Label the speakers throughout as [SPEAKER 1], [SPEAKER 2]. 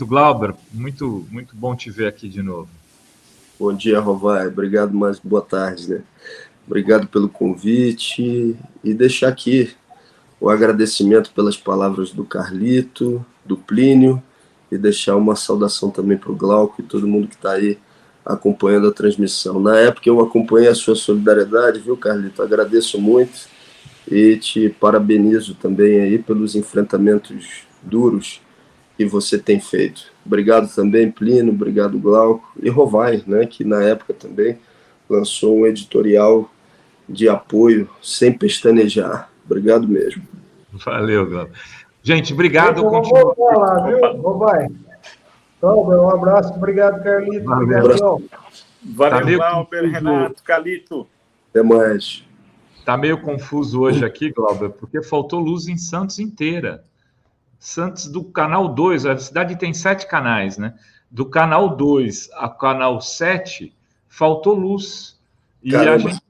[SPEAKER 1] Glauber, muito bom te ver aqui de novo.
[SPEAKER 2] Bom dia, Rovai. Obrigado, mais boa tarde, né? Obrigado pelo convite e deixar aqui o agradecimento pelas palavras do Carlito, do Plínio, e deixar uma saudação também para o Glauco e todo mundo que está aí acompanhando a transmissão. Na época eu acompanhei a sua solidariedade, viu, Carlito? Agradeço muito e te parabenizo também aí pelos enfrentamentos duros que você tem feito. Obrigado também, Plínio, obrigado, Glauco, e Rovai, né, que na época também lançou um editorial de apoio sem pestanejar. Obrigado mesmo.
[SPEAKER 1] Valeu, Glauber. Gente, obrigado.
[SPEAKER 3] Eu vou voltar lá, viu, Rovai? Glauber, um abraço, obrigado, Carlito.
[SPEAKER 1] Valeu.
[SPEAKER 3] Obrigado, Glauber.
[SPEAKER 4] Valeu, Glauber, Renato, Carlito.
[SPEAKER 2] Até mais.
[SPEAKER 1] Está meio confuso hoje aqui, Glauber, porque faltou luz em Santos inteira. Santos do canal 2, a cidade tem 7 canais, né? Do canal 2 ao canal 7, faltou luz. E
[SPEAKER 2] Caramba.
[SPEAKER 1] a gente...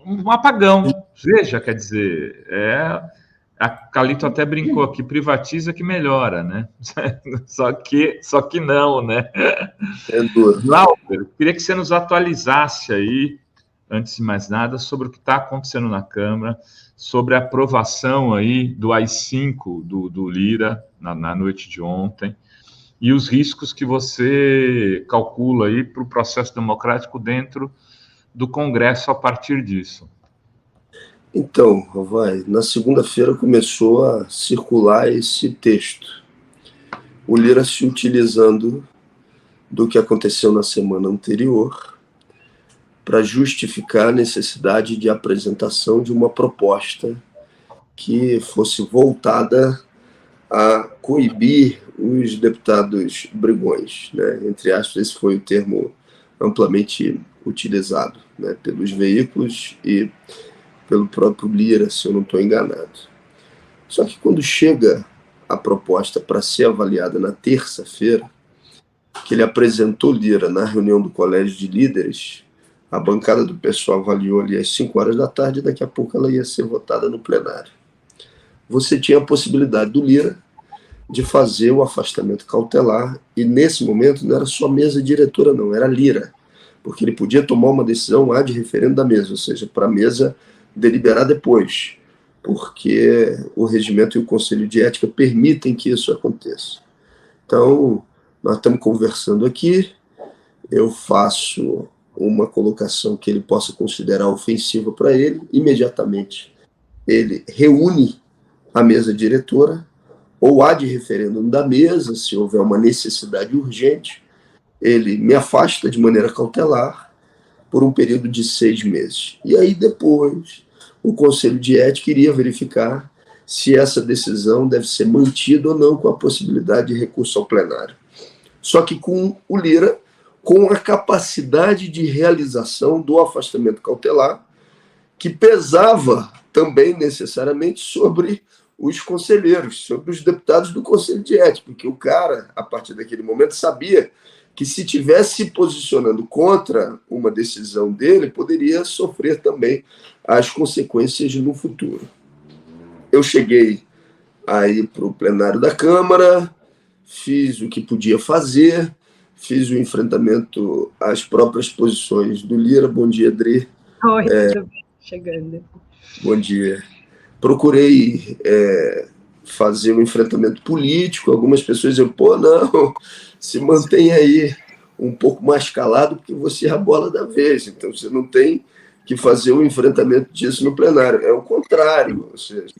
[SPEAKER 1] Um apagão. Veja, quer dizer, a Calito até brincou aqui, privatiza que melhora, né? Só que não, né?
[SPEAKER 2] É duro.
[SPEAKER 1] Glauber, queria que você nos atualizasse aí, antes de mais nada, sobre o que está acontecendo na Câmara, sobre a aprovação aí do AI-5 do Lira na noite de ontem, e os riscos que você calcula aí para o processo democrático dentro do Congresso a partir disso.
[SPEAKER 2] Então, Rovai, na segunda-feira começou a circular esse texto. O Lira se utilizando do que aconteceu na semana anterior para justificar a necessidade de apresentação de uma proposta que fosse voltada a coibir os deputados brigões, né? Entre aspas, esse foi o termo amplamente utilizado, né, pelos veículos e pelo próprio Lira, se eu não estou enganado. Só que quando chega a proposta para ser avaliada na terça-feira, que ele apresentou Lira na reunião do Colégio de Líderes, a bancada do pessoal avaliou ali às 5 horas da tarde, e daqui a pouco ela ia ser votada no plenário. Você tinha a possibilidade do Lira de fazer o afastamento cautelar, e nesse momento não era só mesa diretora não, era Lira, porque ele podia tomar uma decisão ad referendo da mesa, ou seja, para a mesa deliberar depois, porque o regimento e o Conselho de Ética permitem que isso aconteça. Então, nós estamos conversando aqui, eu faço uma colocação que ele possa considerar ofensiva para ele, imediatamente ele reúne a mesa diretora, ou ad referendum da mesa, se houver uma necessidade urgente, ele me afasta de maneira cautelar por um período de 6 meses. E aí depois o Conselho de Ética iria verificar se essa decisão deve ser mantida ou não, com a possibilidade de recurso ao plenário. Só que com o Lira, com a capacidade de realização do afastamento cautelar, que pesava também necessariamente sobre os conselheiros, sobre os deputados do Conselho de Ética, porque o cara, a partir daquele momento, sabia que se tivesse se posicionando contra uma decisão dele, poderia sofrer também as consequências no futuro. Eu cheguei aí para o plenário da Câmara, fiz o que podia fazer, fiz o enfrentamento às próprias posições do Lira. Bom dia, Adri.
[SPEAKER 5] Oi, tudo bem? Chegando.
[SPEAKER 2] Bom dia. Procurei fazer um enfrentamento político. Algumas pessoas diziam, não, se mantém aí um pouco mais calado, porque você é a bola da vez, então você não tem que fazer um enfrentamento disso no plenário. É o contrário, ou seja,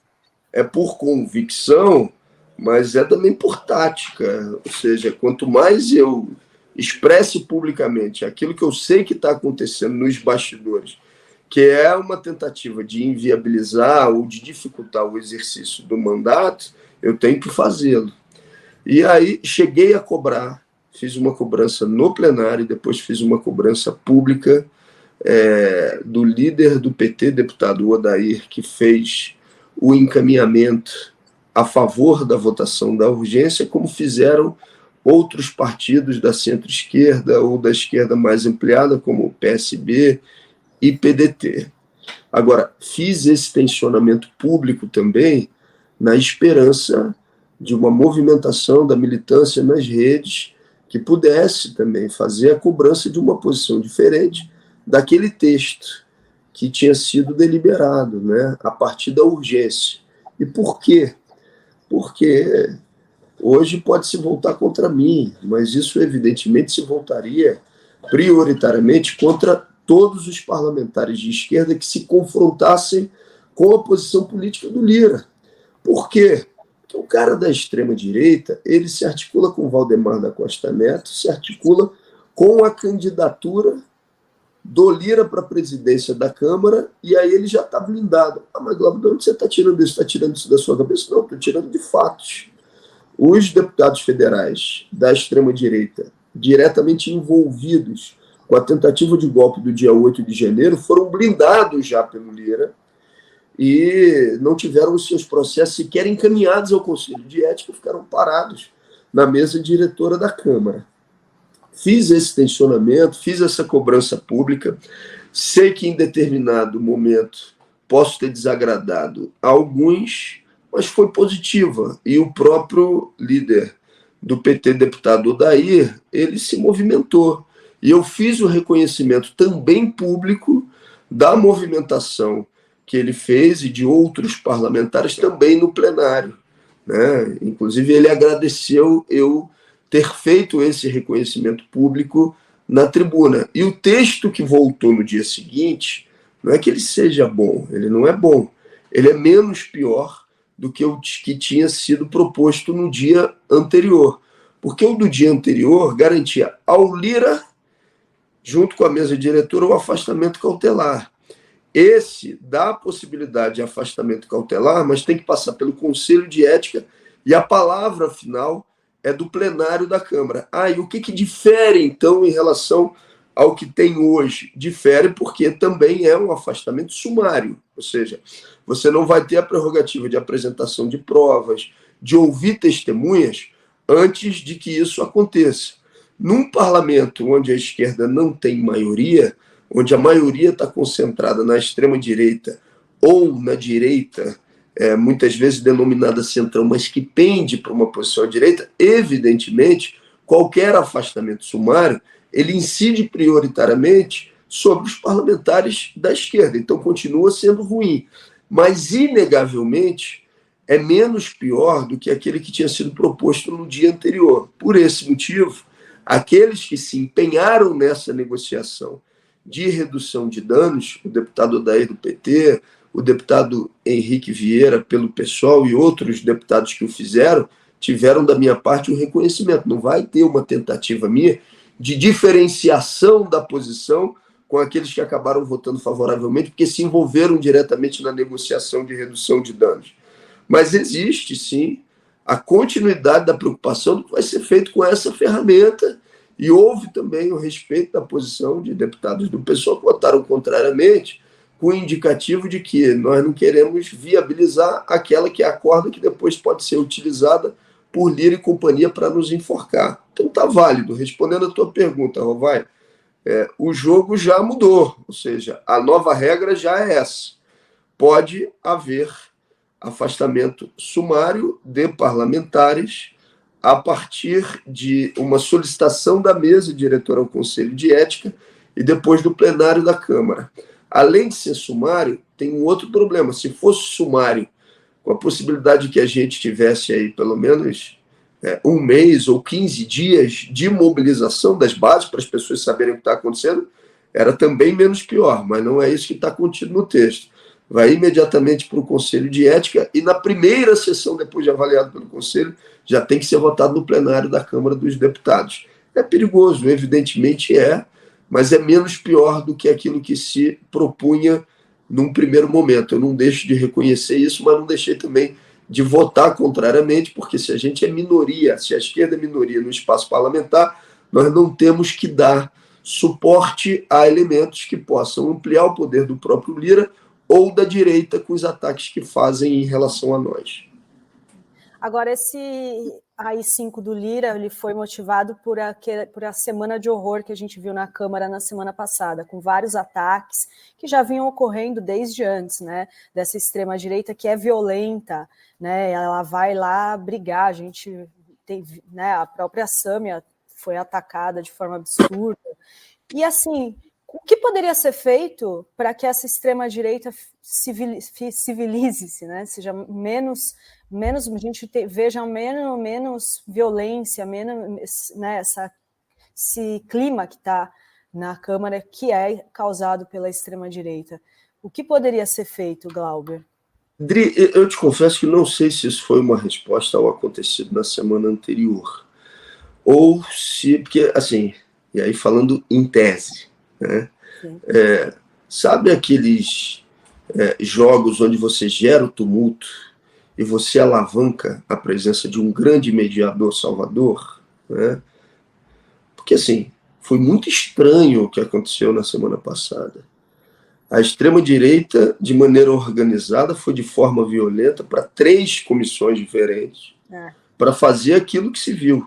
[SPEAKER 2] é por convicção, mas é também por tática, ou seja, quanto mais eu expresse publicamente aquilo que eu sei que está acontecendo nos bastidores, que é uma tentativa de inviabilizar ou de dificultar o exercício do mandato, eu tenho que fazê-lo. E aí cheguei a cobrar, fiz uma cobrança no plenário, e depois fiz uma cobrança pública do líder do PT, deputado Odair, que fez o encaminhamento a favor da votação da urgência, como fizeram outros partidos da centro-esquerda ou da esquerda mais ampliada, como o PSB e PDT. Agora, fiz esse tensionamento público também na esperança de uma movimentação da militância nas redes que pudesse também fazer a cobrança de uma posição diferente daquele texto que tinha sido deliberado, né, a partir da urgência. E por quê? Porque hoje pode se voltar contra mim, mas isso evidentemente se voltaria prioritariamente contra todos os parlamentares de esquerda que se confrontassem com a posição política do Lira. Por quê? Porque o cara da extrema-direita, ele se articula com Valdemar da Costa Neto, se articula com a candidatura do Lira para a presidência da Câmara, e aí ele já está blindado. Ah, mas Glauber, de onde você está tirando isso? Está tirando isso da sua cabeça? Não, estou tirando de fatos. Os deputados federais da extrema-direita, diretamente envolvidos com a tentativa de golpe do dia 8 de janeiro, foram blindados já pelo Lira e não tiveram os seus processos sequer encaminhados ao Conselho de Ética, ficaram parados na mesa diretora da Câmara. Fiz esse tensionamento, fiz essa cobrança pública, sei que em determinado momento posso ter desagradado a alguns, mas foi positiva. E o próprio líder do PT, deputado Odair, ele se movimentou. E eu fiz o reconhecimento também público da movimentação que ele fez e de outros parlamentares também no plenário, né? Inclusive, ele agradeceu eu ter feito esse reconhecimento público na tribuna. E o texto que voltou no dia seguinte, não é que ele seja bom, ele não é bom, ele é menos pior do que o que tinha sido proposto no dia anterior. Porque o do dia anterior garantia ao Lira, junto com a mesa diretora, o afastamento cautelar. Esse dá a possibilidade de afastamento cautelar, mas tem que passar pelo Conselho de Ética e a palavra final é do plenário da Câmara. E o que difere, então, em relação ao que tem hoje? Difere porque também é um afastamento sumário, ou seja, você não vai ter a prerrogativa de apresentação de provas, de ouvir testemunhas antes de que isso aconteça. Num parlamento onde a esquerda não tem maioria, onde a maioria está concentrada na extrema-direita ou na direita, muitas vezes denominada centrão, mas que pende para uma posição à direita, evidentemente, qualquer afastamento sumário, ele incide prioritariamente sobre os parlamentares da esquerda. Então, continua sendo ruim. Mas, inegavelmente, é menos pior do que aquele que tinha sido proposto no dia anterior. Por esse motivo, aqueles que se empenharam nessa negociação de redução de danos, o deputado Odair do PT, o deputado Henrique Vieira pelo PSOL e outros deputados que o fizeram, tiveram da minha parte um reconhecimento. Não vai ter uma tentativa minha de diferenciação da posição com aqueles que acabaram votando favoravelmente, porque se envolveram diretamente na negociação de redução de danos. Mas existe, sim, a continuidade da preocupação do que vai ser feito com essa ferramenta, e houve também o respeito da posição de deputados do PSOL que votaram contrariamente, com o indicativo de que nós não queremos viabilizar aquela que é a corda que depois pode ser utilizada por Lira e companhia para nos enforcar. Então está válido. Respondendo a tua pergunta, Rovai, o jogo já mudou, ou seja, a nova regra já é essa. Pode haver afastamento sumário de parlamentares a partir de uma solicitação da mesa diretora ao Conselho de Ética e depois do plenário da Câmara. Além de ser sumário, tem um outro problema. Se fosse sumário, com a possibilidade de que a gente tivesse aí pelo menos um mês ou 15 dias de mobilização das bases para as pessoas saberem o que está acontecendo, era também menos pior, mas não é isso que está contido no texto. Vai imediatamente para o Conselho de Ética e na primeira sessão, depois de avaliado pelo Conselho, já tem que ser votado no plenário da Câmara dos Deputados. É perigoso, evidentemente mas é menos pior do que aquilo que se propunha num primeiro momento. Eu não deixo de reconhecer isso, mas não deixei também de votar contrariamente, porque se a gente é minoria, se a esquerda é minoria no espaço parlamentar, nós não temos que dar suporte a elementos que possam ampliar o poder do próprio Lira ou da direita com os ataques que fazem em relação a nós.
[SPEAKER 6] Agora,
[SPEAKER 5] AI-5 do Lira, ele foi motivado por a semana de horror que a gente viu na Câmara na semana passada, com vários ataques que já vinham ocorrendo desde antes, né, dessa extrema-direita que é violenta, né, ela vai lá brigar, a gente tem, né, a própria Sâmia foi atacada de forma absurda, e assim, o que poderia ser feito para que essa extrema-direita civilize-se, né? Seja menos a gente veja menos violência, menos, né, esse clima que está na Câmara, que é causado pela extrema-direita. O que poderia ser feito, Glauber?
[SPEAKER 2] Dri, eu te confesso que não sei se isso foi uma resposta ao acontecido na semana anterior. Ou se, porque, assim, e aí falando em tese, né? Sabe aqueles jogos onde você gera o tumulto e você alavanca a presença de um grande mediador salvador, né? Porque, assim, foi muito estranho o que aconteceu na semana passada. A extrema-direita, de maneira organizada, foi de forma violenta para 3 comissões diferentes para fazer aquilo que se viu.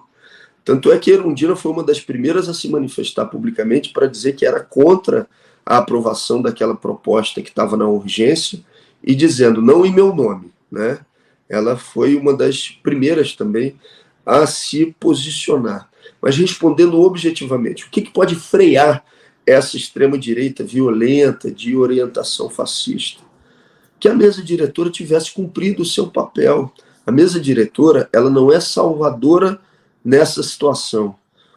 [SPEAKER 2] Tanto é que Erundina foi uma das primeiras a se manifestar publicamente para dizer que era contra a aprovação daquela proposta que estava na urgência e dizendo, não em meu nome, né? Ela foi uma das primeiras também a se posicionar. Mas respondendo objetivamente, o que pode frear essa extrema-direita violenta de orientação fascista? Que a mesa diretora tivesse cumprido o seu papel. A mesa diretora, ela não é salvadora nessa situação.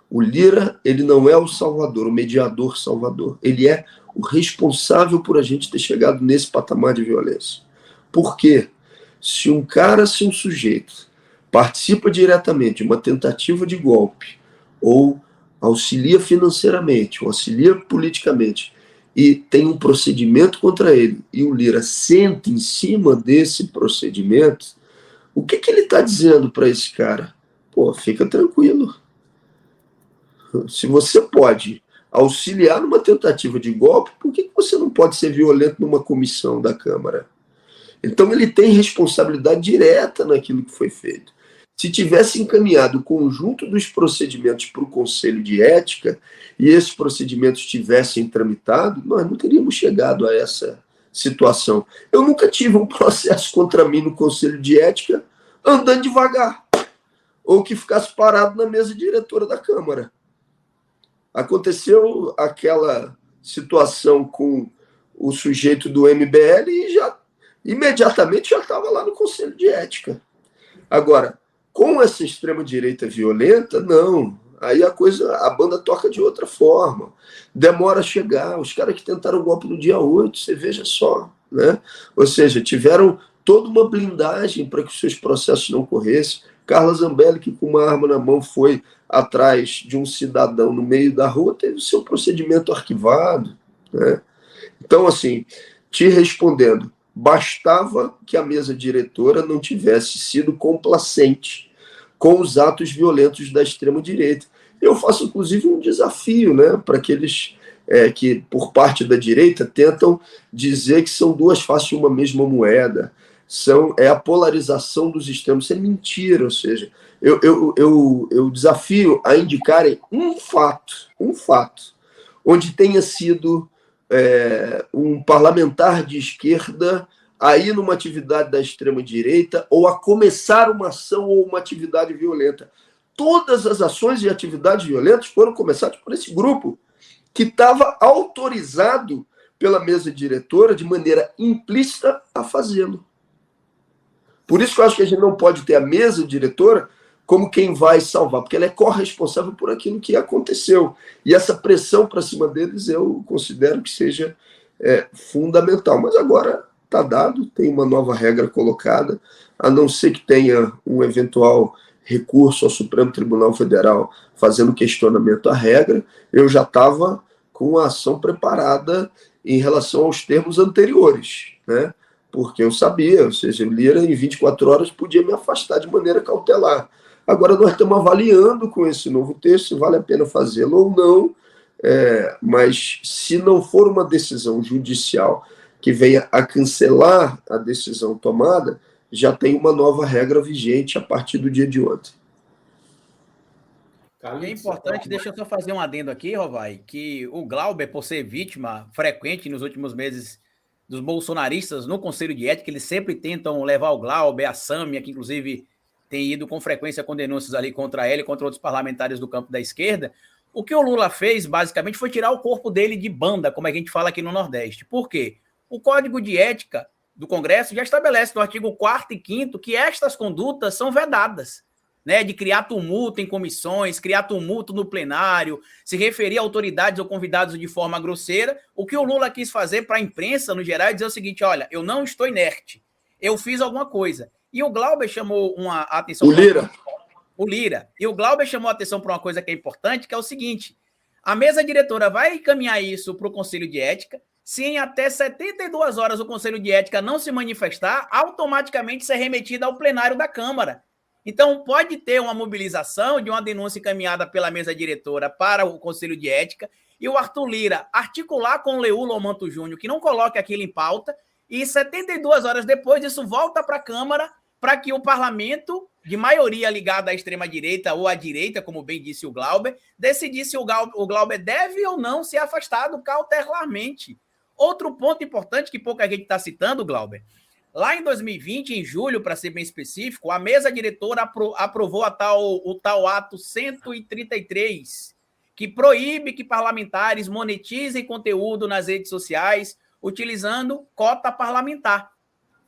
[SPEAKER 2] O Lira, ele não é o salvador, o mediador salvador. Ele é o responsável por a gente ter chegado nesse patamar de violência. Por quê? Se um sujeito participa diretamente de uma tentativa de golpe, ou auxilia financeiramente, ou auxilia politicamente, e tem um procedimento contra ele, e o Lira senta em cima desse procedimento, o que ele está dizendo para esse cara? Pô, fica tranquilo. Se você pode auxiliar numa tentativa de golpe, por que você não pode ser violento numa comissão da Câmara? Então ele tem responsabilidade direta naquilo que foi feito. Se tivesse encaminhado o conjunto dos procedimentos para o Conselho de Ética e esses procedimentos tivessem tramitado, nós não teríamos chegado a essa situação. Eu nunca tive um processo contra mim no Conselho de Ética andando devagar, ou que ficasse parado na mesa diretora da Câmara. Aconteceu aquela situação com o sujeito do MBL e imediatamente já estava lá no Conselho de Ética. Agora, com essa extrema-direita violenta, não. Aí a banda toca de outra forma. Demora a chegar. Os caras que tentaram o golpe no dia 8, você veja só, né? Ou seja, tiveram toda uma blindagem para que os seus processos não corressem. Carla Zambelli, que com uma arma na mão foi atrás de um cidadão no meio da rua, teve o seu procedimento arquivado, né? Então, assim, te respondendo, bastava que a mesa diretora não tivesse sido complacente com os atos violentos da extrema-direita. Eu faço, inclusive, um desafio, né, para aqueles que, por parte da direita, tentam dizer que são duas faces de uma mesma moeda. É a polarização dos extremos. Isso é mentira, ou seja, eu desafio a indicarem um fato, onde tenha sido um parlamentar de esquerda a ir numa atividade da extrema-direita ou a começar uma ação ou uma atividade violenta. Todas as ações e atividades violentas foram começadas por esse grupo, que estava autorizado pela mesa diretora de maneira implícita a fazê-lo. Por isso que eu acho que a gente não pode ter a mesa diretora como quem vai salvar, porque ela é corresponsável por aquilo que aconteceu. E essa pressão para cima deles eu considero que seja fundamental. Mas agora está dado, tem uma nova regra colocada, a não ser que tenha um eventual recurso ao Supremo Tribunal Federal fazendo questionamento à regra, eu já estava com a ação preparada em relação aos termos anteriores, né? Porque eu sabia, ou seja, o Lira em 24 horas podia me afastar de maneira cautelar. Agora nós estamos avaliando com esse novo texto se vale a pena fazê-lo ou não, mas se não for uma decisão judicial que venha a cancelar a decisão tomada, já tem uma nova regra vigente a partir do dia de ontem.
[SPEAKER 6] É importante, deixa eu só fazer um adendo aqui, Rovai, que o Glauber, por ser vítima frequente nos últimos meses dos bolsonaristas no Conselho de Ética, eles sempre tentam levar o Glauber, a Sâmia, que inclusive tem ido com frequência com denúncias ali contra ele e contra outros parlamentares do campo da esquerda. O que o Lula fez, basicamente, foi tirar o corpo dele de banda, como a gente fala aqui no Nordeste. Por quê? O Código de Ética do Congresso já estabelece no artigo 4º e 5º que estas condutas são vedadas, né, de criar tumulto em comissões, criar tumulto no plenário, se referir a autoridades ou convidados de forma grosseira. O que o Lula quis fazer para a imprensa, no geral, é dizer o seguinte: olha, eu não estou inerte, eu fiz alguma coisa. E o Glauber chamou uma atenção... O Lira. E o Glauber chamou a atenção para uma coisa que é importante, que é o seguinte: a mesa diretora vai encaminhar isso para o Conselho de Ética. Se em até 72 horas o Conselho de Ética não se manifestar, automaticamente ser remetido ao plenário da Câmara. Então, pode ter uma mobilização de uma denúncia encaminhada pela mesa diretora para o Conselho de Ética e o Arthur Lira articular com o Leulo Manto Júnior que não coloque aquilo em pauta, e 72 horas depois isso volta para a Câmara para que o parlamento, de maioria ligada à extrema-direita ou à direita, como bem disse o Glauber, decidisse se o Glauber deve ou não ser afastado cautelarmente. Outro ponto importante que pouca gente está citando, Glauber: lá em 2020, em julho, para ser bem específico, a mesa diretora aprovou o tal ato 133, que proíbe que parlamentares monetizem conteúdo nas redes sociais utilizando cota parlamentar.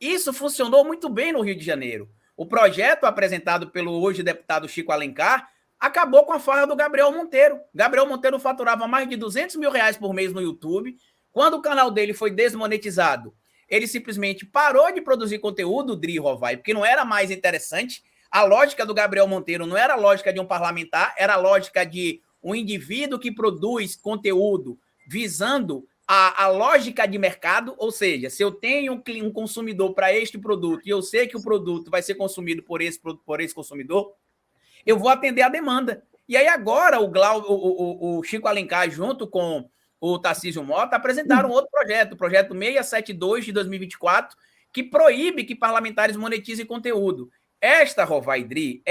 [SPEAKER 6] Isso funcionou muito bem no Rio de Janeiro. O projeto apresentado pelo hoje deputado Chico Alencar acabou com a farra do Gabriel Monteiro. Gabriel Monteiro faturava mais de R$200 mil por mês no YouTube. Quando o canal dele foi desmonetizado, ele simplesmente parou de produzir conteúdo, Dri Rovai, porque não era mais interessante. A lógica do Gabriel Monteiro não era a lógica de um parlamentar, era a lógica de um indivíduo que produz conteúdo visando a lógica de mercado, ou seja, se eu tenho um consumidor para este produto e eu sei que o produto vai ser consumido por esse consumidor, eu vou atender a demanda. E aí agora o Chico Alencar, junto com o Tarcísio Mota, apresentaram outro projeto, o projeto 672 de 2024, que proíbe que parlamentares monetizem conteúdo. Esta, Rovaidri,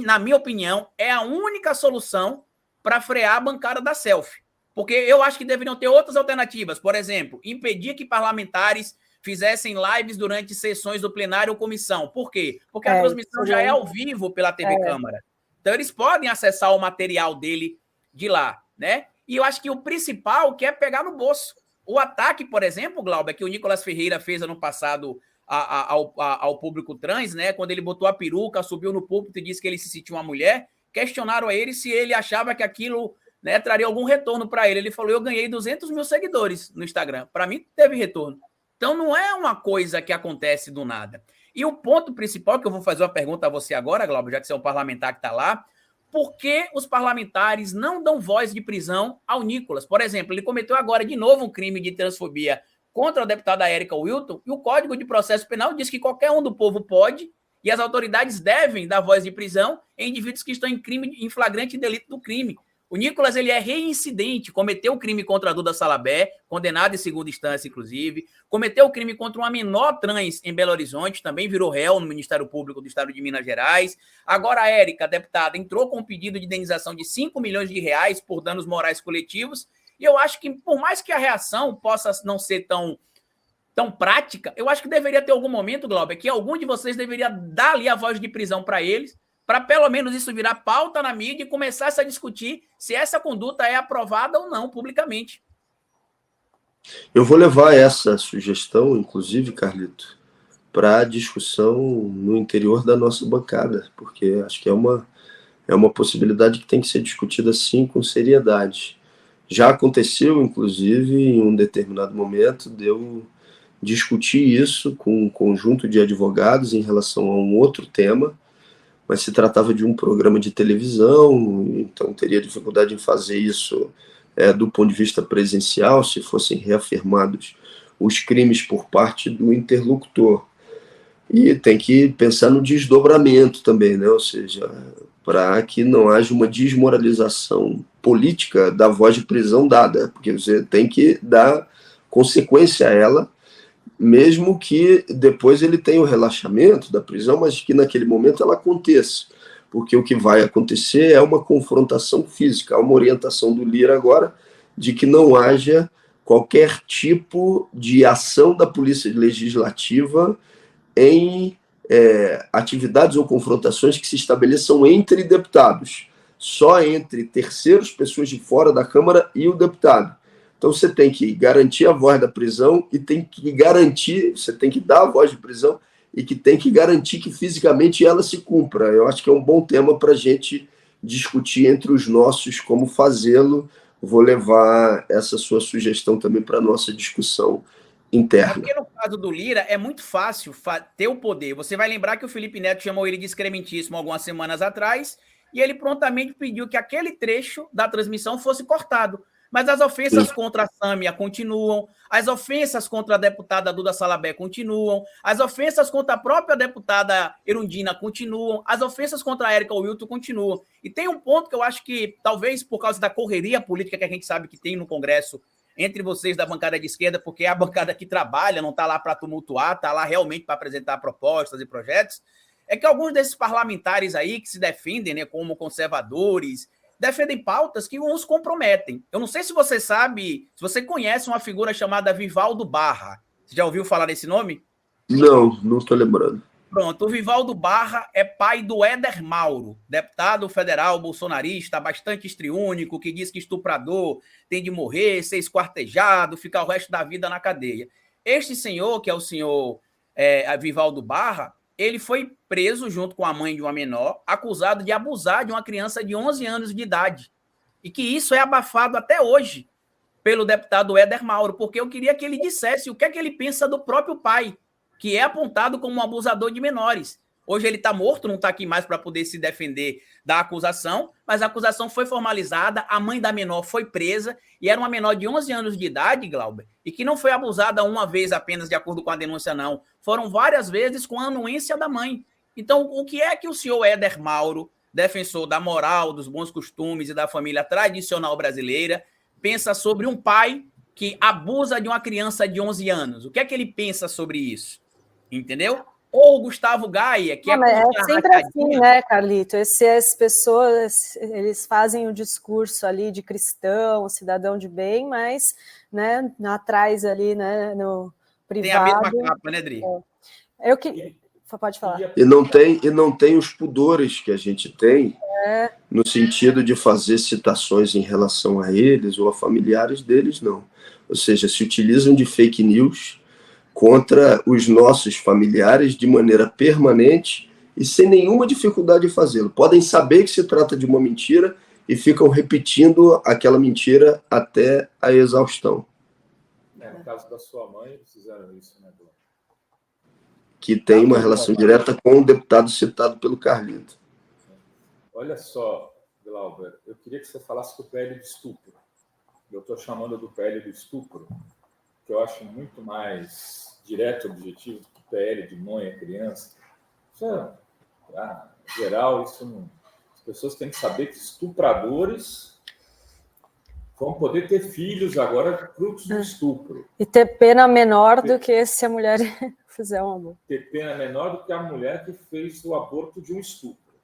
[SPEAKER 6] na minha opinião, é a única solução para frear a bancada da selfie. Porque eu acho que deveriam ter outras alternativas. Por exemplo, impedir que parlamentares fizessem lives durante sessões do plenário ou comissão. Por quê? Porque a transmissão já é ao vivo pela TV Câmara. Então, eles podem acessar o material dele de lá, né? E eu acho que o principal que é pegar no bolso. O ataque, por exemplo, Glauber, que o Nicolas Ferreira fez ano passado ao público trans, né? Quando ele botou a peruca, subiu no púlpito e disse que ele se sentia uma mulher, questionaram a ele se ele achava que aquilo, né, traria algum retorno para ele. Ele falou: eu ganhei 200 mil seguidores no Instagram. Para mim, teve retorno. Então, não é uma coisa que acontece do nada. E o ponto principal, que eu vou fazer uma pergunta a você agora, Glauber, já que você é um parlamentar que está lá: por que os parlamentares não dão voz de prisão ao Nicolas? Por exemplo, ele cometeu agora de novo um crime de transfobia contra a deputada Érica Wilton, e o Código de Processo Penal diz que qualquer um do povo pode, e as autoridades devem dar voz de prisão em indivíduos que estão em flagrante delito do crime. O Nicolas, ele é reincidente, cometeu o crime contra a Duda Salabé, condenado em segunda instância, inclusive, cometeu o crime contra uma menor trans em Belo Horizonte, também virou réu no Ministério Público do Estado de Minas Gerais. Agora a Érica, deputada, entrou com um pedido de indenização de R$5 milhões por danos morais coletivos, e eu acho que, por mais que a reação possa não ser tão prática, eu acho que deveria ter algum momento, Glauber, que algum de vocês deveria dar ali a voz de prisão para eles, para pelo menos isso virar pauta na mídia e começar a discutir se essa conduta é aprovada ou não publicamente.
[SPEAKER 2] Eu vou levar essa sugestão, inclusive, Carlito, para discussão no interior da nossa bancada, porque acho que é uma possibilidade que tem que ser discutida, sim, com seriedade. Já aconteceu, inclusive, em um determinado momento, de eu discutir isso com um conjunto de advogados em relação a um outro tema, mas se tratava de um programa de televisão, então teria dificuldade em fazer isso do ponto de vista presencial, se fossem reafirmados os crimes por parte do interlocutor. E tem que pensar no desdobramento também, né? Ou seja, para que não haja uma desmoralização política da voz de prisão dada, porque você tem que dar consequência a ela, mesmo que depois ele tenha o relaxamento da prisão, mas que naquele momento ela aconteça. porque o que vai acontecer é uma confrontação física, há uma orientação do Lira agora de que não haja qualquer tipo de ação da Polícia Legislativa em atividades ou confrontações que se estabeleçam entre deputados, só entre terceiros, pessoas de fora da Câmara e o deputado. Então você tem que garantir a voz da prisão e tem que garantir, você tem que dar a voz de prisão e que tem que garantir que fisicamente ela se cumpra. Eu acho que é um bom tema para a gente discutir entre os nossos como fazê-lo. Vou levar essa sua sugestão também para a nossa discussão interna.
[SPEAKER 6] Porque no caso do Lira é muito fácil ter o poder. Você vai lembrar que o Felipe Neto chamou ele de excrementíssimo algumas semanas atrás e ele prontamente pediu que aquele trecho da transmissão fosse cortado. Mas as ofensas contra a Sâmia continuam, as ofensas contra a deputada Duda Salabé continuam, as ofensas contra a própria deputada Erundina continuam, as ofensas contra a Érica Wilton continuam. E tem um ponto que eu acho que, talvez por causa da correria política que a gente sabe que tem no Congresso, entre vocês da bancada de esquerda, porque é a bancada que trabalha, não está lá para tumultuar, está lá realmente para apresentar propostas e projetos, é que alguns desses parlamentares aí que se defendem, né, como conservadores, defendem pautas que os comprometem. Eu não sei se você sabe, se você conhece uma figura chamada Vivaldo Barra. Você já ouviu falar desse nome?
[SPEAKER 2] Não estou lembrando.
[SPEAKER 6] Pronto, o Vivaldo Barra é pai do Éder Mauro, deputado federal bolsonarista, bastante histriônico, que diz que estuprador tem de morrer, ser esquartejado, ficar o resto da vida na cadeia. Este senhor, que é o senhor Vivaldo Barra, ele foi preso junto com a mãe de uma menor, acusado de abusar de uma criança de 11 anos de idade. E que isso é abafado até hoje pelo deputado Éder Mauro, porque eu queria que ele dissesse o que é que ele pensa do próprio pai, que é apontado como um abusador de menores. Hoje ele está morto, não está aqui mais para poder se defender da acusação, mas a acusação foi formalizada, a mãe da menor foi presa, e era uma menor de 11 anos de idade, Glauber, e que não foi abusada uma vez apenas, de acordo com a denúncia, não. Foram várias vezes com a anuência da mãe. Então, o que é que o senhor Éder Mauro, defensor da moral, dos bons costumes e da família tradicional brasileira, pensa sobre um pai que abusa de uma criança de 11 anos? O que é que ele pensa sobre isso? Entendeu? Ou o Gustavo Gaia, que
[SPEAKER 5] é sempre assim, né, Carlito? Essas pessoas, eles fazem o discurso ali de cristão, cidadão de bem, mas, né, atrás ali, né, no privado...
[SPEAKER 6] Tem a mesma capa, né, Dri?
[SPEAKER 5] Pode falar.
[SPEAKER 2] E não tem os pudores que a gente tem no sentido de fazer citações em relação a eles ou a familiares deles, não. Ou seja, se utilizam de fake news contra os nossos familiares de maneira permanente e sem nenhuma dificuldade de fazê-lo. Podem saber que se trata de uma mentira e ficam repetindo aquela mentira até a exaustão.
[SPEAKER 4] No caso da sua mãe, eles fizeram isso, né, Dona?
[SPEAKER 2] Que tem uma relação direta com o deputado citado pelo Carlito.
[SPEAKER 4] Olha só, Glauber, eu queria que você falasse do PL do estupro. Eu estou chamando do PL do estupro, que eu acho muito mais direto e objetivo do que o PL de mãe a criança. Isso em geral, isso não... As pessoas têm que saber que estupradores vão poder ter filhos agora frutos do estupro.
[SPEAKER 5] E ter pena menor do que se a mulher fizer um aborto.
[SPEAKER 4] Ter pena menor do que a mulher que fez o aborto de um estupro.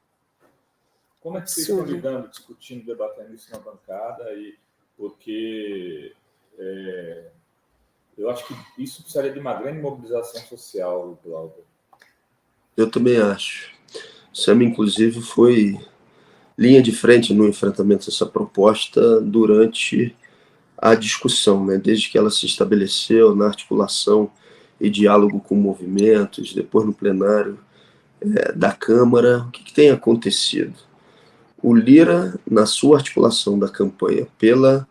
[SPEAKER 4] Como é que vocês estão lidando, discutindo, debatendo isso na bancada? Porque eu acho que isso precisaria de uma grande mobilização social, Glauber.
[SPEAKER 2] Eu também acho. O SEM, inclusive, foi linha de frente no enfrentamento dessa proposta durante a discussão, né? Desde que ela se estabeleceu na articulação e diálogo com movimentos, depois no plenário da Câmara. O que tem acontecido? O Lira, na sua articulação da campanha pela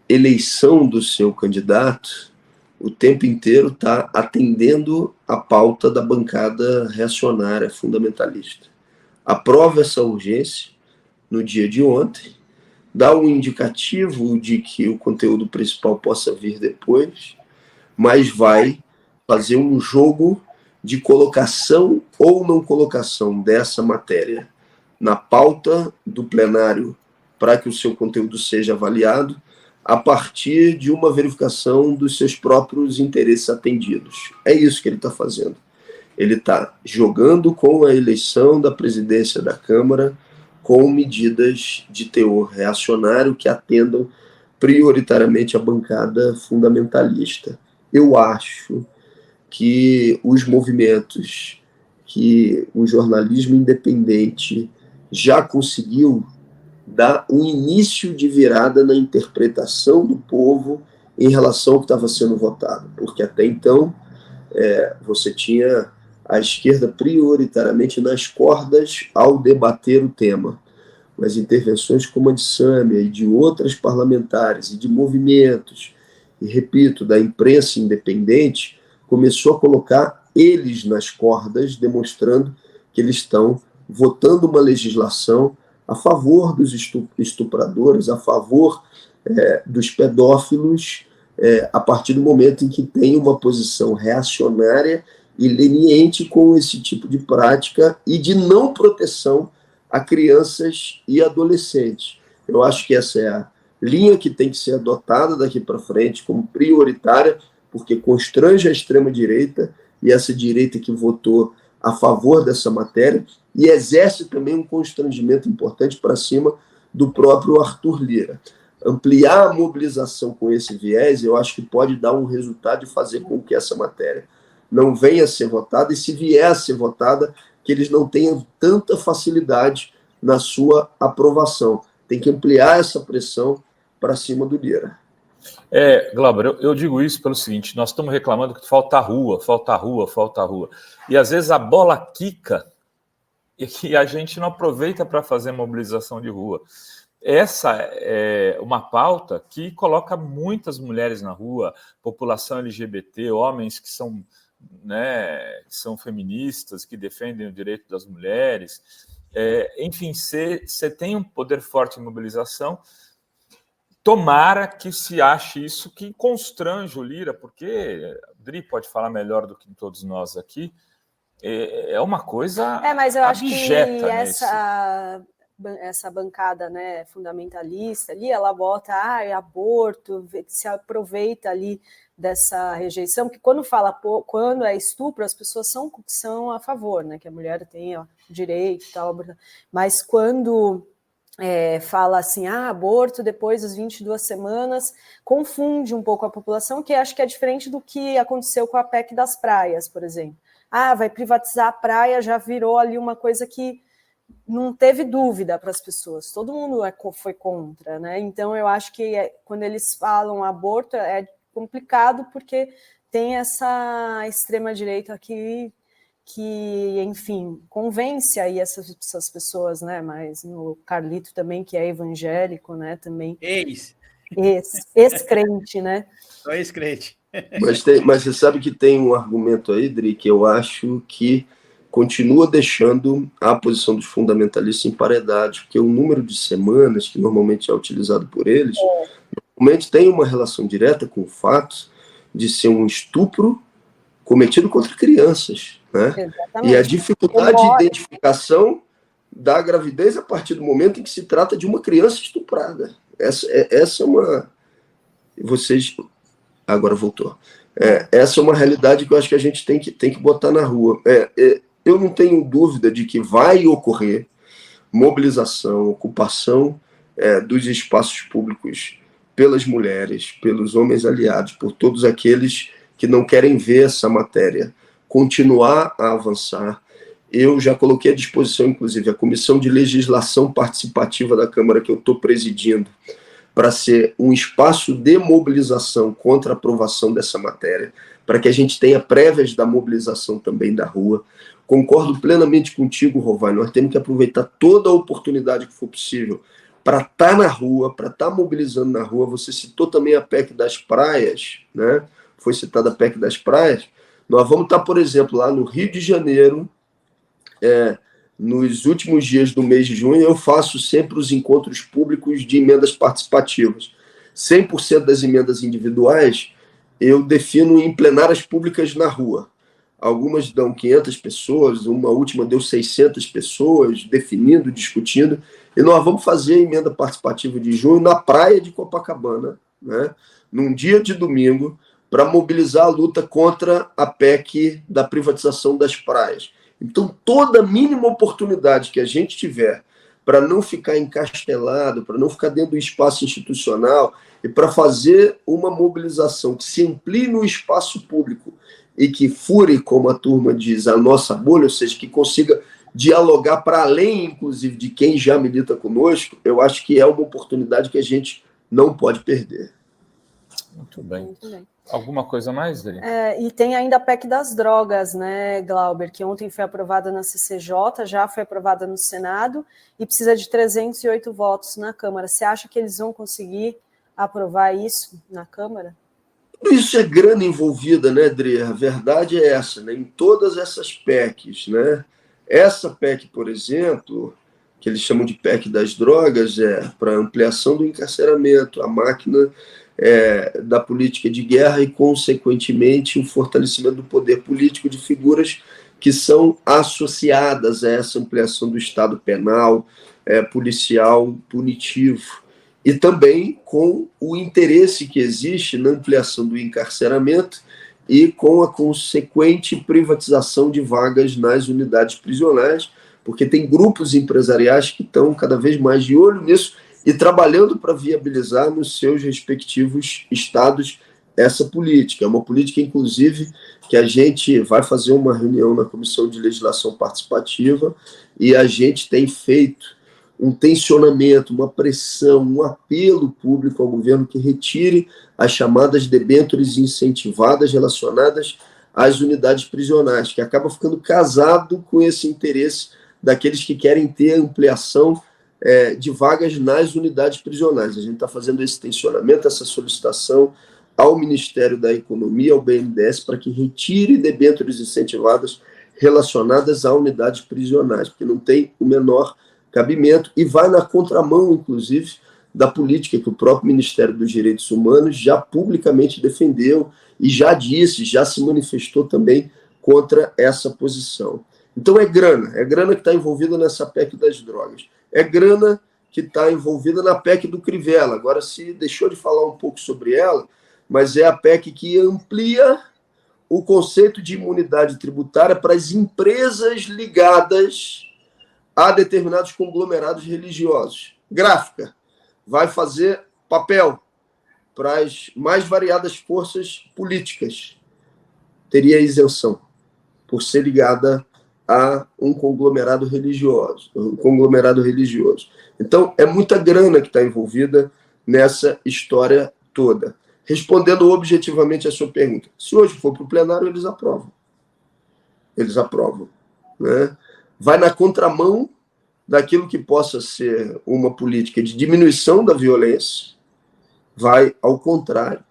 [SPEAKER 2] eleição do seu candidato, o tempo inteiro está atendendo a pauta da bancada reacionária fundamentalista. Aprova essa urgência no dia de ontem, dá um indicativo de que o conteúdo principal possa vir depois, mas vai fazer um jogo de colocação ou não colocação dessa matéria na pauta do plenário para que o seu conteúdo seja avaliado a partir de uma verificação dos seus próprios interesses atendidos. É isso que ele está fazendo. Ele está jogando com a eleição da presidência da Câmara com medidas de teor reacionário que atendam prioritariamente a bancada fundamentalista. Eu acho que os movimentos, que o jornalismo independente já conseguiu dar um início de virada na interpretação do povo em relação ao que estava sendo votado, porque até então você tinha a esquerda prioritariamente nas cordas ao debater o tema. Mas intervenções como a de Sâmia e de outras parlamentares e de movimentos, e repito, da imprensa independente, começou a colocar eles nas cordas, demonstrando que eles estão votando uma legislação a favor dos estupradores, a favor dos pedófilos, a partir do momento em que tem uma posição reacionária e leniente com esse tipo de prática e de não proteção a crianças e adolescentes. Eu acho que essa é a linha que tem que ser adotada daqui para frente como prioritária, porque constrange a extrema-direita e essa direita que votou a favor dessa matéria e exerce também um constrangimento importante para cima do próprio Arthur Lira. Ampliar a mobilização com esse viés, eu acho que pode dar um resultado e fazer com que essa matéria não venha a ser votada, e se vier a ser votada, que eles não tenham tanta facilidade na sua aprovação. Tem que ampliar essa pressão para cima do Lira.
[SPEAKER 4] Glauber, eu digo isso pelo seguinte, nós estamos reclamando que falta rua, falta rua, falta rua. E às vezes a bola quica e a gente não aproveita para fazer mobilização de rua. Essa é uma pauta que coloca muitas mulheres na rua, população LGBT, homens que são feministas, que defendem o direito das mulheres. Enfim, você tem um poder forte em mobilização. Tomara que se ache isso que constrange o Lira, porque Dri pode falar melhor do que todos nós aqui. É uma coisa
[SPEAKER 5] mas eu acho que
[SPEAKER 4] essa
[SPEAKER 5] bancada, né, fundamentalista ali, ela bota aborto, se aproveita ali dessa rejeição, que quando quando é estupro, as pessoas são a favor, né, que a mulher tem direito e tal, mas quando fala assim, aborto depois das 22 semanas, confunde um pouco a população, que acho que é diferente do que aconteceu com a PEC das praias, por exemplo. Vai privatizar a praia, já virou ali uma coisa que não teve dúvida para as pessoas, todo mundo foi contra, né? Então eu acho que quando eles falam aborto é complicado porque tem essa extrema-direita aqui que, enfim, convence aí essas pessoas, né? Mas o Carlito também, que é evangélico, né? Também. Ex-crente, né?
[SPEAKER 6] Só ex-crente.
[SPEAKER 2] Mas você sabe que tem um argumento aí, Dri, que eu acho que continua deixando a posição dos fundamentalistas emparedada, porque o número de semanas que normalmente é utilizado por eles, normalmente tem uma relação direta com o fato de ser um estupro cometido contra crianças, né? E a dificuldade de identificação da gravidez a partir do momento em que se trata de uma criança estuprada. Essa é uma... Vocês... Agora voltou. Essa é uma realidade que eu acho que a gente tem que botar na rua. Eu não tenho dúvida de que vai ocorrer mobilização, ocupação dos espaços públicos pelas mulheres, pelos homens aliados, por todos aqueles que não querem ver essa matéria continuar a avançar. Eu já coloquei à disposição, inclusive, a Comissão de Legislação Participativa da Câmara, que eu estou presidindo, para ser um espaço de mobilização contra a aprovação dessa matéria, para que a gente tenha prévias da mobilização também da rua. Concordo plenamente contigo, Rovai, nós temos que aproveitar toda a oportunidade que for possível para estar na rua, para estar mobilizando na rua. Você citou também a PEC das praias, né? Foi citada a PEC das praias. Nós vamos estar, por exemplo, lá no Rio de Janeiro, nos últimos dias do mês de junho, eu faço sempre os encontros públicos de emendas participativas. 100% das emendas individuais eu defino em plenárias públicas na rua. Algumas dão 500 pessoas, uma última deu 600 pessoas, definindo, discutindo, e nós vamos fazer a emenda participativa de junho na praia de Copacabana, né? Num dia de domingo, para mobilizar a luta contra a PEC da privatização das praias. Então, toda mínima oportunidade que a gente tiver para não ficar encastelado, para não ficar dentro do espaço institucional e para fazer uma mobilização que se amplie no espaço público e que fure, como a turma diz, a nossa bolha, ou seja, que consiga dialogar para além, inclusive, de quem já milita conosco, eu acho que é uma oportunidade que a gente não pode perder.
[SPEAKER 4] Muito bem. Alguma coisa mais, Dani?
[SPEAKER 5] E tem ainda a PEC das drogas, né, Glauber, que ontem foi aprovada na CCJ, já foi aprovada no Senado e precisa de 308 votos na Câmara. Você acha que eles vão conseguir aprovar isso na Câmara?
[SPEAKER 2] Isso é grana envolvida, né, Dre? A verdade é essa, né? Em todas essas PECs, né? Essa PEC, por exemplo, que eles chamam de PEC das drogas, é para ampliação do encarceramento, a máquina da política de guerra e, consequentemente, o fortalecimento do poder político de figuras que são associadas a essa ampliação do Estado penal, policial, punitivo. E também com o interesse que existe na ampliação do encarceramento e com a consequente privatização de vagas nas unidades prisionais, porque tem grupos empresariais que estão cada vez mais de olho nisso e trabalhando para viabilizar nos seus respectivos estados essa política. É uma política, inclusive, que a gente vai fazer uma reunião na Comissão de Legislação Participativa e a gente tem feito um tensionamento, uma pressão, um apelo público ao governo que retire as chamadas debêntures incentivadas relacionadas às unidades prisionais, que acaba ficando casado com esse interesse daqueles que querem ter ampliação de vagas nas unidades prisionais. A gente está fazendo esse tensionamento, essa solicitação ao Ministério da Economia, ao BNDES, para que retire debêntures incentivadas relacionadas a unidades prisionais, porque não tem o menor cabimento e vai na contramão, inclusive, da política que o próprio Ministério dos Direitos Humanos já publicamente defendeu e já disse, já se manifestou também contra essa posição. Então é grana que está envolvida nessa PEC das drogas, é grana que está envolvida na PEC do Crivella. Agora se deixou de falar um pouco sobre ela, mas é a PEC que amplia o conceito de imunidade tributária para as empresas ligadas a determinados conglomerados religiosos. Gráfica vai fazer papel para as mais variadas forças políticas. Teria isenção por ser ligada a um conglomerado religioso. Então, é muita grana que está envolvida nessa história toda. Respondendo objetivamente a sua pergunta, se hoje for para o plenário, eles aprovam. Né? Vai na contramão daquilo que possa ser uma política de diminuição da violência, vai ao contrário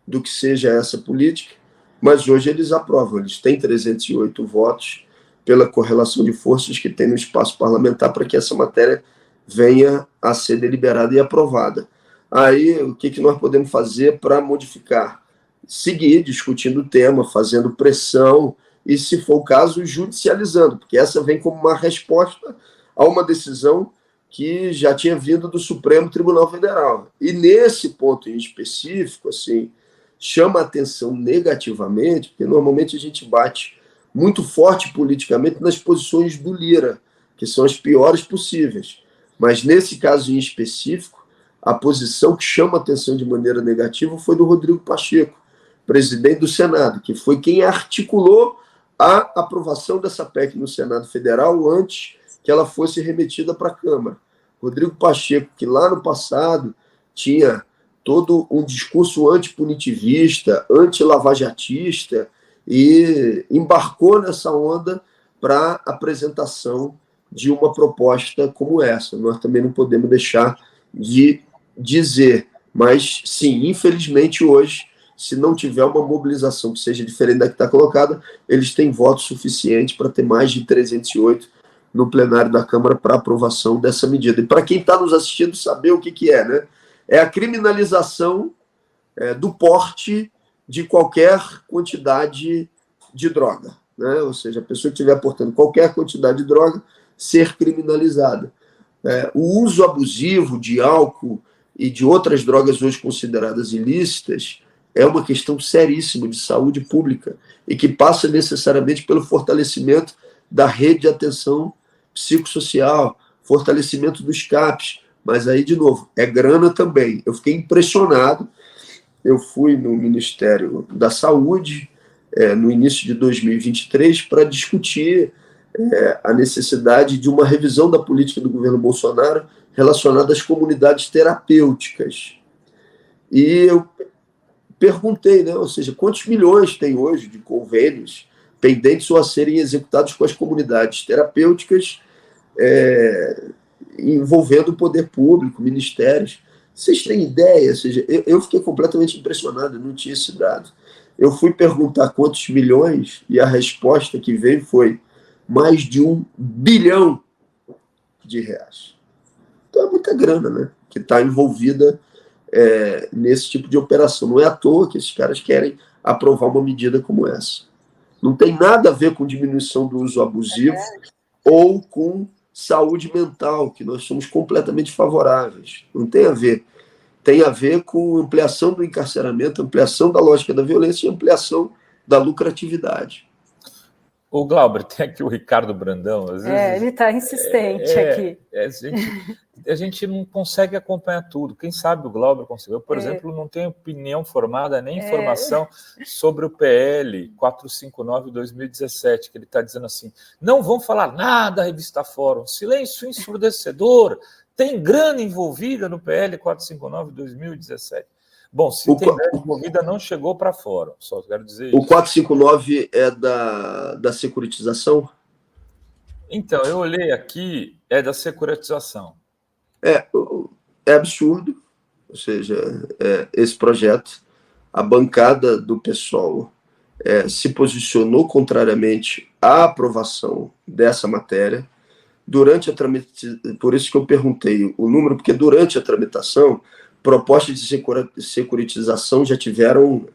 [SPEAKER 2] do que seja essa política, mas hoje eles aprovam, eles têm 308 votos pela correlação de forças que tem no espaço parlamentar para que essa matéria venha a ser deliberada e aprovada. Aí, o que nós podemos fazer para modificar? Seguir discutindo o tema, fazendo pressão e, se for o caso, judicializando, porque essa vem como uma resposta a uma decisão que já tinha vindo do Supremo Tribunal Federal. E nesse ponto em específico, assim, chama a atenção negativamente, porque normalmente a gente bate muito forte politicamente nas posições do Lira, que são as piores possíveis. Mas nesse caso em específico, a posição que chama a atenção de maneira negativa foi do Rodrigo Pacheco, presidente do Senado, que foi quem articulou a aprovação dessa PEC no Senado Federal antes que ela fosse remetida para a Câmara. Rodrigo Pacheco, que lá no passado tinha todo um discurso antipunitivista, antilavajatista, e embarcou nessa onda para a apresentação de uma proposta como essa. Nós também não podemos deixar de dizer, mas sim, infelizmente hoje, se não tiver uma mobilização que seja diferente da que está colocada, eles têm voto suficiente para ter mais de 308 no plenário da Câmara para aprovação dessa medida. E para quem está nos assistindo saber o que é, né? É a criminalização do porte de qualquer quantidade de droga, né? Ou seja, a pessoa que estiver portando qualquer quantidade de droga ser criminalizada. O uso abusivo de álcool e de outras drogas hoje consideradas ilícitas é uma questão seríssima de saúde pública e que passa necessariamente pelo fortalecimento da rede de atenção psicossocial, fortalecimento dos CAPs, mas aí, de novo, é grana também. Eu fiquei impressionado, eu fui no Ministério da Saúde no início de 2023 para discutir a necessidade de uma revisão da política do governo Bolsonaro relacionada às comunidades terapêuticas. E eu perguntei, né, ou seja, quantos milhões tem hoje de convênios pendentes ou a serem executados com as comunidades terapêuticas envolvendo o poder público, ministérios. Vocês têm ideia? Ou seja, eu fiquei completamente impressionado, eu não tinha esse dado. Eu fui perguntar quantos milhões e a resposta que veio foi mais de R$1 bilhão. Então é muita grana, né, que está envolvida nesse tipo de operação. Não é à toa que esses caras querem aprovar uma medida como essa. Não tem nada a ver com diminuição do uso abusivo ou com saúde mental, que nós somos completamente favoráveis. Não tem a ver. Tem a ver com ampliação do encarceramento, ampliação da lógica da violência e ampliação da lucratividade.
[SPEAKER 4] O Glauber, tem aqui o Ricardo Brandão. Às vezes,
[SPEAKER 5] ele está insistente aqui.
[SPEAKER 4] A gente não consegue acompanhar tudo. Quem sabe o Glauber conseguiu. Eu, por exemplo, não tenho opinião formada nem informação sobre o PL 459/2017, que ele está dizendo assim, não vão falar nada, revista Fórum, silêncio ensurdecedor, tem grana envolvida no PL 459/2017. Bom, se tem grana envolvida, não chegou para Fórum, só quero dizer isso.
[SPEAKER 2] O 459 é da securitização?
[SPEAKER 4] Então, eu olhei aqui, é da securitização.
[SPEAKER 2] É absurdo, ou seja, esse projeto, a bancada do PSOL se posicionou contrariamente à aprovação dessa matéria durante a tramitação, por isso que eu perguntei o número, porque durante a tramitação, propostas de securitização já tiveram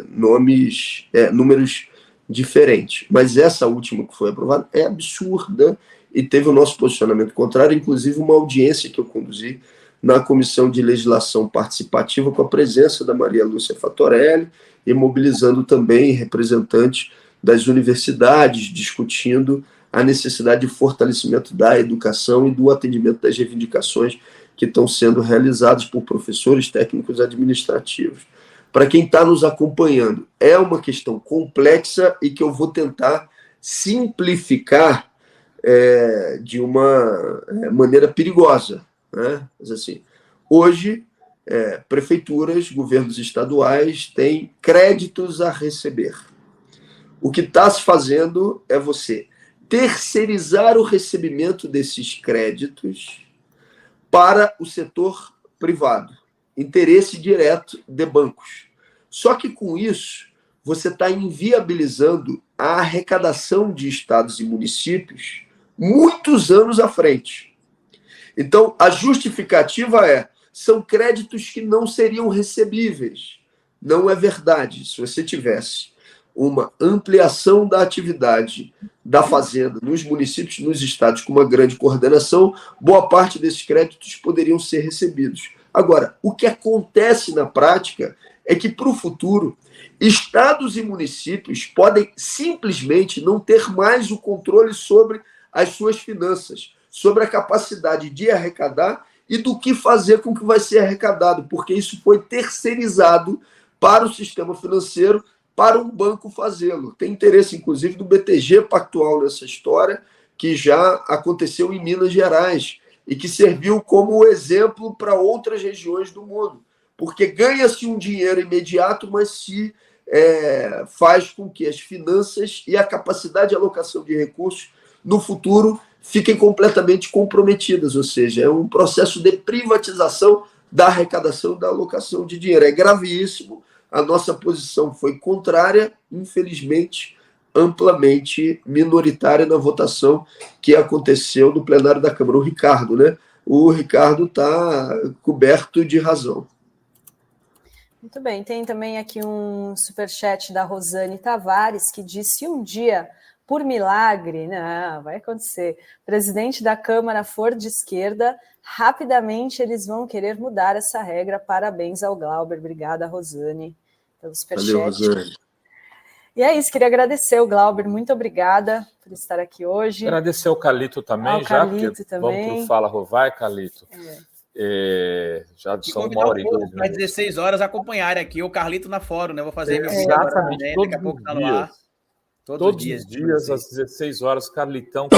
[SPEAKER 2] números diferentes, mas essa última que foi aprovada é absurda e teve o nosso posicionamento contrário, inclusive uma audiência que eu conduzi na Comissão de Legislação Participativa com a presença da Maria Lúcia Fatorelli e mobilizando também representantes das universidades, discutindo a necessidade de fortalecimento da educação e do atendimento das reivindicações que estão sendo realizadas por professores técnicos administrativos. Para quem está nos acompanhando, é uma questão complexa e que eu vou tentar simplificar de uma maneira perigosa, né? Mas, assim, hoje, prefeituras, governos estaduais têm créditos a receber. O que está se fazendo é você terceirizar o recebimento desses créditos para o setor privado, interesse direto de bancos. Só que com isso, você está inviabilizando a arrecadação de estados e municípios muitos anos à frente. Então, a justificativa são créditos que não seriam recebíveis. Não é verdade. Se você tivesse uma ampliação da atividade da fazenda nos municípios, nos estados, com uma grande coordenação, boa parte desses créditos poderiam ser recebidos. Agora, o que acontece na prática é que, para o futuro, estados e municípios podem simplesmente não ter mais o controle sobre as suas finanças, sobre a capacidade de arrecadar e do que fazer com o que vai ser arrecadado, porque isso foi terceirizado para o sistema financeiro, para um banco fazê-lo. Tem interesse, inclusive, do BTG Pactual nessa história, que já aconteceu em Minas Gerais e que serviu como exemplo para outras regiões do mundo, porque ganha-se um dinheiro imediato, mas se faz com que as finanças e a capacidade de alocação de recursos no futuro fiquem completamente comprometidas, ou seja, é um processo de privatização da arrecadação da alocação de dinheiro. É gravíssimo. A nossa posição foi contrária, infelizmente, amplamente minoritária na votação que aconteceu no plenário da Câmara. O Ricardo, né? O Ricardo está coberto de razão.
[SPEAKER 5] Muito bem, tem também aqui um superchat da Rosane Tavares, que diz: se um dia, por milagre, não, vai acontecer, o presidente da Câmara for de esquerda, rapidamente eles vão querer mudar essa regra. Parabéns ao Glauber. Obrigada, Rosane. pelo superchat.
[SPEAKER 2] Valeu, Rosane.
[SPEAKER 5] E é isso, queria agradecer o Glauber, muito obrigada por estar aqui hoje.
[SPEAKER 4] Agradecer o Calito também,
[SPEAKER 5] Calito também.
[SPEAKER 4] Vamos para o Fala Rovai, Calito. Já são 1h02.
[SPEAKER 6] Às 16 horas acompanharem aqui o Carlito na fórum, né? Vou fazer meu
[SPEAKER 4] exatamente,
[SPEAKER 6] também,
[SPEAKER 4] todos
[SPEAKER 6] daqui a pouco
[SPEAKER 4] os
[SPEAKER 6] tá no
[SPEAKER 4] dias.
[SPEAKER 6] ar.
[SPEAKER 4] Todos os dias, às 16 horas, Carlitão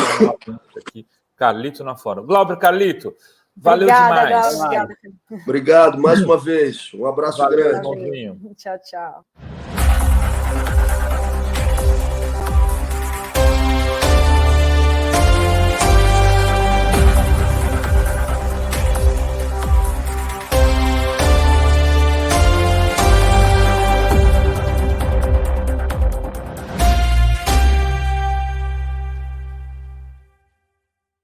[SPEAKER 4] aqui. Carlito na fórum. Glauber, Carlito, valeu demais.
[SPEAKER 5] Obrigada.
[SPEAKER 2] Obrigado mais uma vez. Um abraço
[SPEAKER 4] Valeu,
[SPEAKER 2] grande.
[SPEAKER 4] irmãozinho.
[SPEAKER 5] Tchau, tchau.